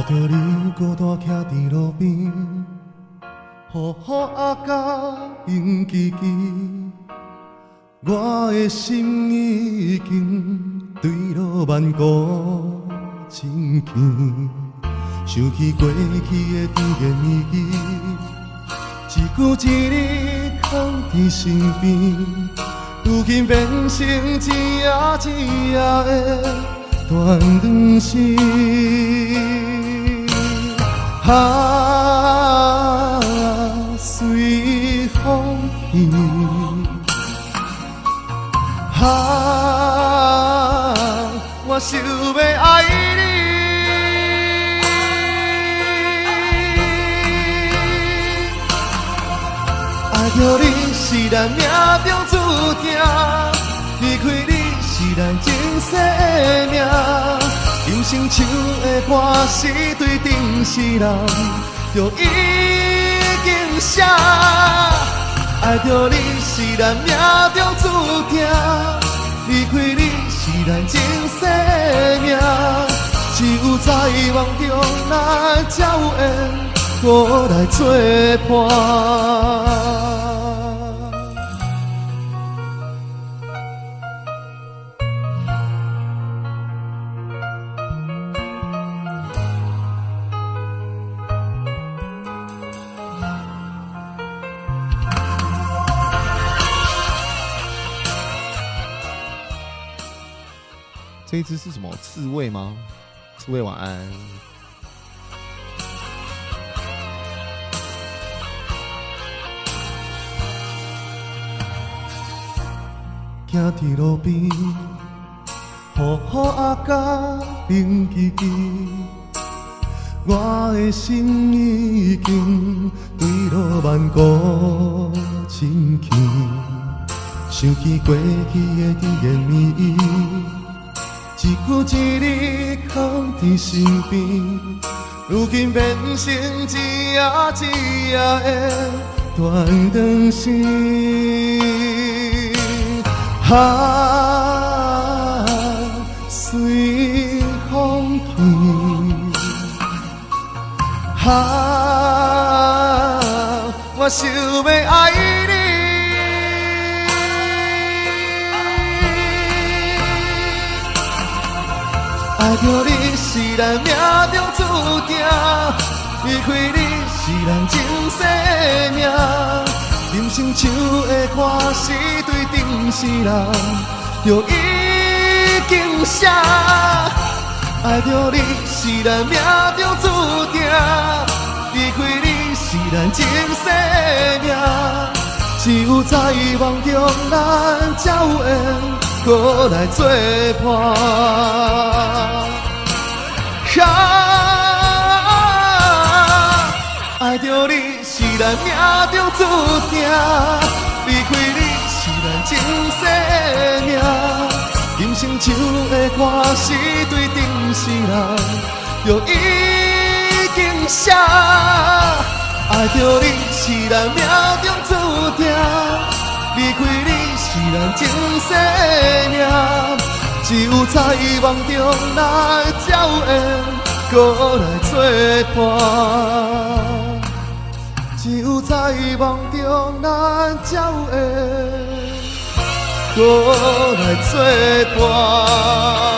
着你孤单徛伫路边，雨雨啊甲阴暝暝，我的心已经坠落万古情境。想起过去的甜言蜜语，一句一字藏伫身边，如今变成一夜一夜的断肠诗。随风去，我想要爱你。爱着你是咱命中注定，离开你是咱前世的命。人生唱的歌词对顶世人就已经写。爱着你是咱命中注定，离开你是咱前世的命。只有在梦中咱才有缘，搁来作伴。这一只是什么刺猬吗？刺猬晚安。行伫路边，雨雨啊甲冷暝暝，我的心已经坠落万古情境。想起过去的甜言蜜语，一句一字藏伫身边，如今变成一夜一夜的断肠诗。随风去，我想要爱你。爱着你是咱命中注定，离开你是咱前世的命。人生唱的歌词对顶世人就已经写。爱着你是咱命中注定，离开你是咱前世的命。只有在梦中咱才有缘，搁来作伴。爱着你是咱命中注定，离开你是咱前世的命。人生唱的歌词对顶世人就已经写。爱着你是咱命中注定，离开你是咱前世的命。只有在梦中咱才有缘，搁来作伴。只有在梦中咱才有缘，搁来作伴。